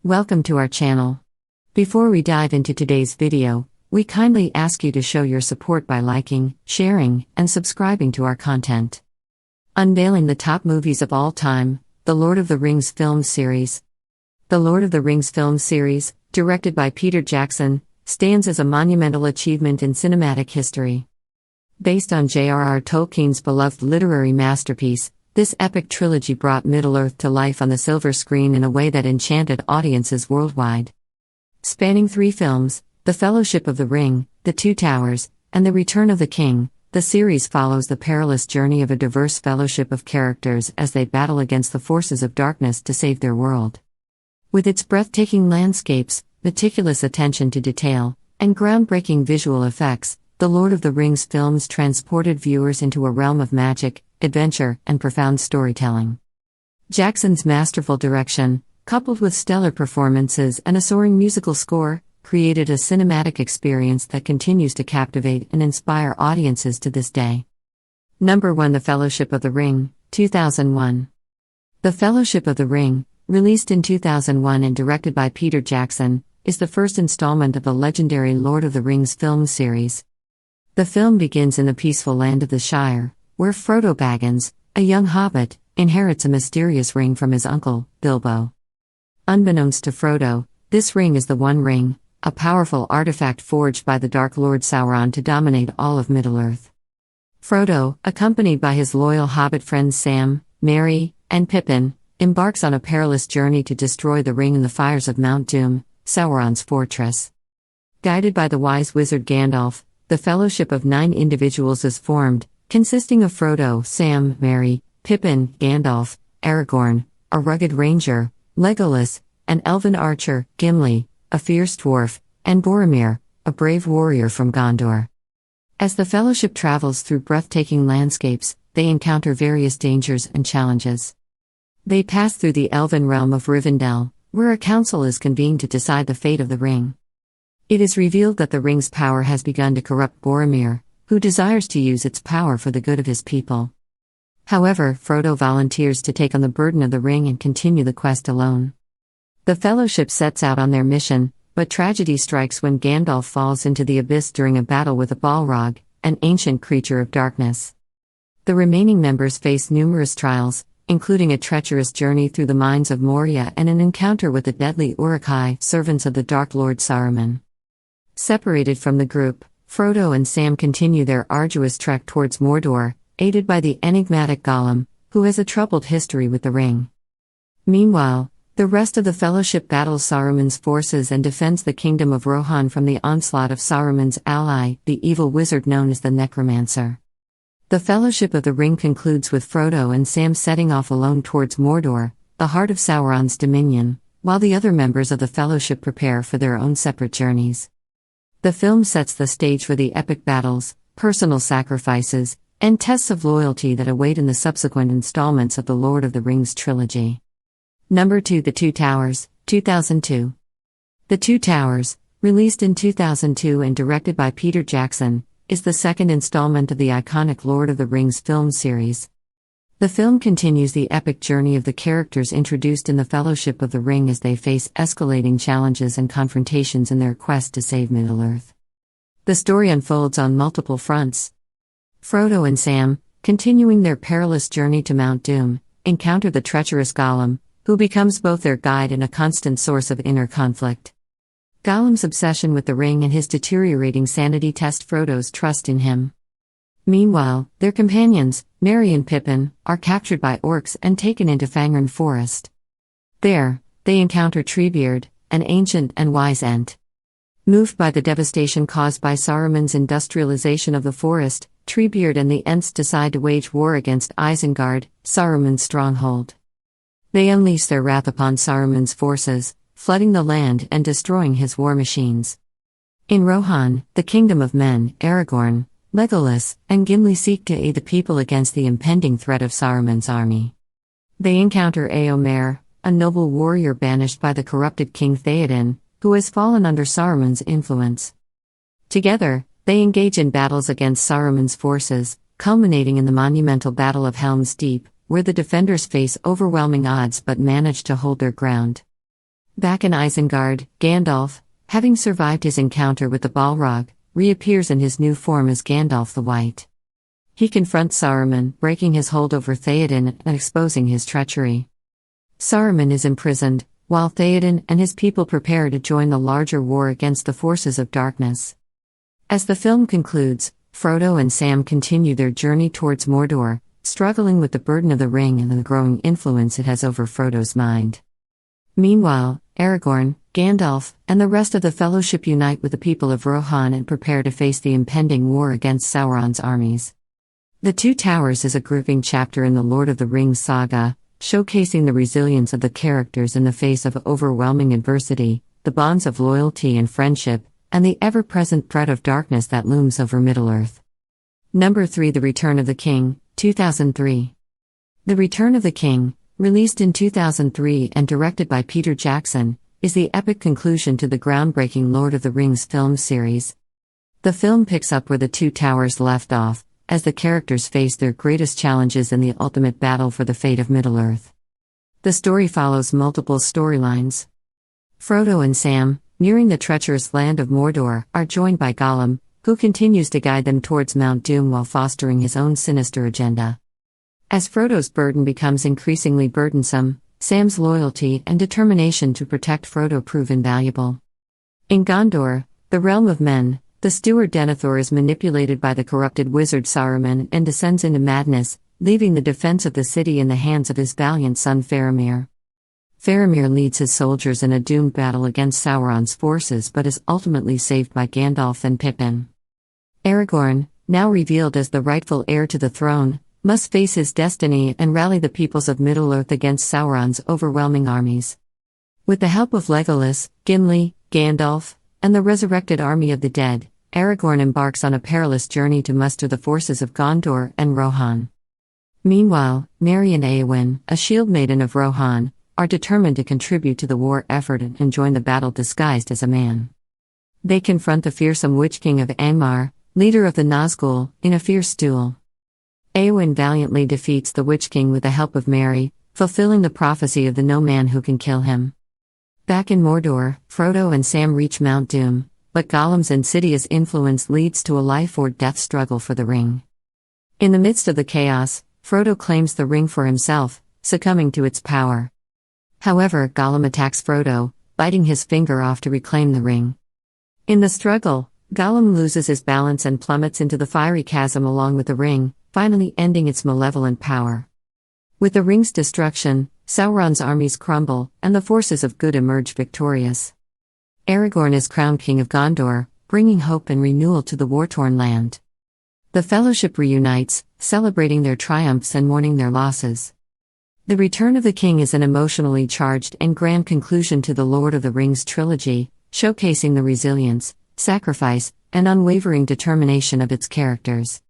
Welcome to our channel. Before we dive into today's video, we kindly ask you to show your support by liking, sharing, and subscribing to our content. Unveiling the top movies of all time, The Lord of the Rings film series. The Lord of the Rings film series, directed by Peter Jackson, stands as a monumental achievement in cinematic history. Based on J.R.R. Tolkien's beloved literary masterpiece, this epic trilogy brought Middle-earth to life on the silver screen in a way that enchanted audiences worldwide. Spanning 3 films, The Fellowship of the Ring, The Two Towers, and The Return of the King, the series follows the perilous journey of a diverse fellowship of characters as they battle against the forces of darkness to save their world. With its breathtaking landscapes, meticulous attention to detail, and groundbreaking visual effects, The Lord of the Rings films transported viewers into a realm of magic, adventure, and profound storytelling. Jackson's masterful direction, coupled with stellar performances and a soaring musical score, created a cinematic experience that continues to captivate and inspire audiences to this day. Number 1. The Fellowship of the Ring, 2001. The Fellowship of the Ring, released in 2001 and directed by Peter Jackson, is the first installment of the legendary Lord of the Rings film series. The film begins in the peaceful land of the Shire, where Frodo Baggins, a young hobbit, inherits a mysterious ring from his uncle, Bilbo. Unbeknownst to Frodo, this ring is the One Ring, a powerful artifact forged by the Dark Lord Sauron to dominate all of Middle-earth. Frodo, accompanied by his loyal hobbit friends Sam, Merry, and Pippin, embarks on a perilous journey to destroy the ring in the fires of Mount Doom, Sauron's fortress. Guided by the wise wizard Gandalf, the Fellowship of 9 individuals is formed, consisting of Frodo, Sam, Merry, Pippin, Gandalf, Aragorn, a rugged ranger, Legolas, an elven archer, Gimli, a fierce dwarf, and Boromir, a brave warrior from Gondor. As the Fellowship travels through breathtaking landscapes, they encounter various dangers and challenges. They pass through the elven realm of Rivendell, where a council is convened to decide the fate of the ring. It is revealed that the ring's power has begun to corrupt Boromir, who desires to use its power for the good of his people. However, Frodo volunteers to take on the burden of the ring and continue the quest alone. The Fellowship sets out on their mission, but tragedy strikes when Gandalf falls into the abyss during a battle with a Balrog, an ancient creature of darkness. The remaining members face numerous trials, including a treacherous journey through the mines of Moria and an encounter with the deadly Uruk-hai, servants of the Dark Lord Saruman. Separated from the group, Frodo and Sam continue their arduous trek towards Mordor, aided by the enigmatic Gollum, who has a troubled history with the ring. Meanwhile, the rest of the Fellowship battles Saruman's forces and defends the kingdom of Rohan from the onslaught of Saruman's ally, the evil wizard known as the Necromancer. The Fellowship of the Ring concludes with Frodo and Sam setting off alone towards Mordor, the heart of Sauron's dominion, while the other members of the Fellowship prepare for their own separate journeys. The film sets the stage for the epic battles, personal sacrifices, and tests of loyalty that await in the subsequent installments of the Lord of the Rings trilogy. Number 2. The Two Towers, 2002. The Two Towers, released in 2002 and directed by Peter Jackson, is the second installment of the iconic Lord of the Rings film series. The film continues the epic journey of the characters introduced in the Fellowship of the Ring as they face escalating challenges and confrontations in their quest to save Middle-earth. The story unfolds on multiple fronts. Frodo and Sam, continuing their perilous journey to Mount Doom, encounter the treacherous Gollum, who becomes both their guide and a constant source of inner conflict. Gollum's obsession with the ring and his deteriorating sanity test Frodo's trust in him. Meanwhile, their companions, Merry and Pippin, are captured by orcs and taken into Fangorn Forest. There, they encounter Treebeard, an ancient and wise Ent. Moved by the devastation caused by Saruman's industrialization of the forest, Treebeard and the Ents decide to wage war against Isengard, Saruman's stronghold. They unleash their wrath upon Saruman's forces, flooding the land and destroying his war machines. In Rohan, the kingdom of men, Aragorn, Legolas, and Gimli seek to aid the people against the impending threat of Saruman's army. They encounter Éomer, a noble warrior banished by the corrupted King Theoden, who has fallen under Saruman's influence. Together, they engage in battles against Saruman's forces, culminating in the monumental Battle of Helm's Deep, where the defenders face overwhelming odds but manage to hold their ground. Back in Isengard, Gandalf, having survived his encounter with the Balrog, reappears in his new form as Gandalf the White. He confronts Saruman, breaking his hold over Theoden and exposing his treachery. Saruman is imprisoned, while Theoden and his people prepare to join the larger war against the forces of darkness. As the film concludes, Frodo and Sam continue their journey towards Mordor, struggling with the burden of the ring and the growing influence it has over Frodo's mind. Meanwhile, Aragorn, Gandalf, and the rest of the Fellowship unite with the people of Rohan and prepare to face the impending war against Sauron's armies. The Two Towers is a gripping chapter in the Lord of the Rings saga, showcasing the resilience of the characters in the face of overwhelming adversity, the bonds of loyalty and friendship, and the ever-present threat of darkness that looms over Middle-earth. Number 3. The Return of the King, 2003. The Return of the King, released in 2003 and directed by Peter Jackson, is the epic conclusion to the groundbreaking Lord of the Rings film series. The film picks up where the Two Towers left off, as the characters face their greatest challenges in the ultimate battle for the fate of Middle-earth. The story follows multiple storylines. Frodo and Sam, nearing the treacherous land of Mordor, are joined by Gollum, who continues to guide them towards Mount Doom while fostering his own sinister agenda. As Frodo's burden becomes increasingly burdensome, Sam's loyalty and determination to protect Frodo prove invaluable. In Gondor, the realm of men, the steward Denethor is manipulated by the corrupted wizard Saruman and descends into madness, leaving the defense of the city in the hands of his valiant son Faramir. Faramir leads his soldiers in a doomed battle against Sauron's forces but is ultimately saved by Gandalf and Pippin. Aragorn, now revealed as the rightful heir to the throne, must face his destiny and rally the peoples of Middle-earth against Sauron's overwhelming armies. With the help of Legolas, Gimli, Gandalf, and the resurrected army of the dead, Aragorn embarks on a perilous journey to muster the forces of Gondor and Rohan. Meanwhile, Merry and Éowyn, a shield maiden of Rohan, are determined to contribute to the war effort and join the battle disguised as a man. They confront the fearsome Witch King of Angmar, leader of the Nazgul, in a fierce duel. Éowyn valiantly defeats the Witch King with the help of Merry, fulfilling the prophecy of the no man who can kill him. Back in Mordor, Frodo and Sam reach Mount Doom, but Gollum's insidious influence leads to a life-or-death struggle for the ring. In the midst of the chaos, Frodo claims the ring for himself, succumbing to its power. However, Gollum attacks Frodo, biting his finger off to reclaim the ring. In the struggle, Gollum loses his balance and plummets into the fiery chasm along with the ring, finally ending its malevolent power. With the ring's destruction, Sauron's armies crumble, and the forces of good emerge victorious. Aragorn is crowned King of Gondor, bringing hope and renewal to the war-torn land. The Fellowship reunites, celebrating their triumphs and mourning their losses. The Return of the King is an emotionally charged and grand conclusion to the Lord of the Rings trilogy, showcasing the resilience, sacrifice, and unwavering determination of its characters.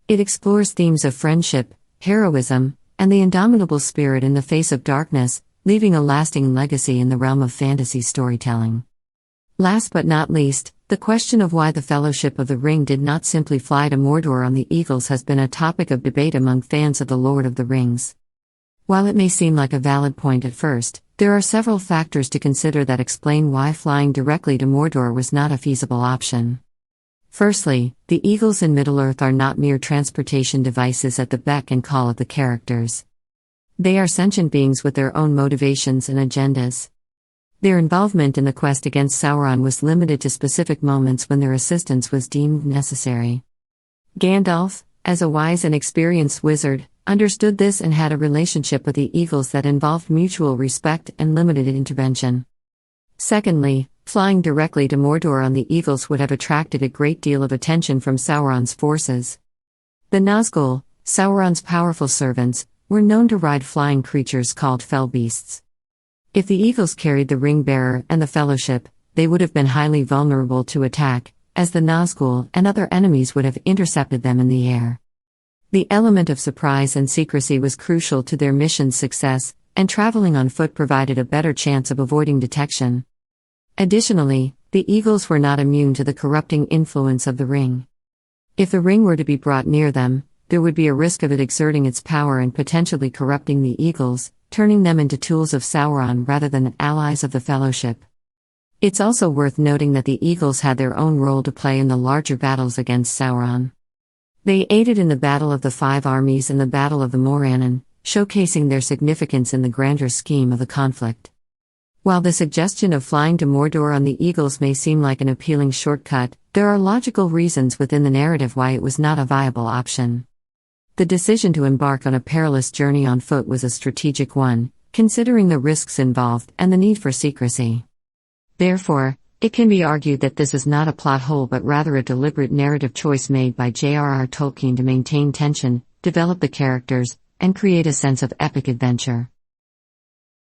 It explores themes of friendship, heroism, and the indomitable spirit in the face of darkness, leaving a lasting legacy in the realm of fantasy storytelling. Last but not least, the question of why the Fellowship of the Ring did not simply fly to Mordor on the Eagles has been a topic of debate among fans of The Lord of the Rings. While it may seem like a valid point at first, there are several factors to consider that explain why flying directly to Mordor was not a feasible option. Firstly, the Eagles in Middle-earth are not mere transportation devices at the beck and call of the characters. They are sentient beings with their own motivations and agendas. Their involvement in the quest against Sauron was limited to specific moments when their assistance was deemed necessary. Gandalf, as a wise and experienced wizard, understood this and had a relationship with the Eagles that involved mutual respect and limited intervention. Secondly, flying directly to Mordor on the Eagles would have attracted a great deal of attention from Sauron's forces. The Nazgul, Sauron's powerful servants, were known to ride flying creatures called fell beasts. If the Eagles carried the ring-bearer and the Fellowship, they would have been highly vulnerable to attack, as the Nazgul and other enemies would have intercepted them in the air. The element of surprise and secrecy was crucial to their mission's success, and traveling on foot provided a better chance of avoiding detection. Additionally, the Eagles were not immune to the corrupting influence of the ring. If the ring were to be brought near them, there would be a risk of it exerting its power and potentially corrupting the Eagles, turning them into tools of Sauron rather than allies of the Fellowship. It's also worth noting that the Eagles had their own role to play in the larger battles against Sauron. They aided in the Battle of the Five Armies and the Battle of the Morannon, showcasing their significance in the grander scheme of the conflict. While the suggestion of flying to Mordor on the Eagles may seem like an appealing shortcut, there are logical reasons within the narrative why it was not a viable option. The decision to embark on a perilous journey on foot was a strategic one, considering the risks involved and the need for secrecy. Therefore, it can be argued that this is not a plot hole but rather a deliberate narrative choice made by J.R.R. Tolkien to maintain tension, develop the characters, and create a sense of epic adventure.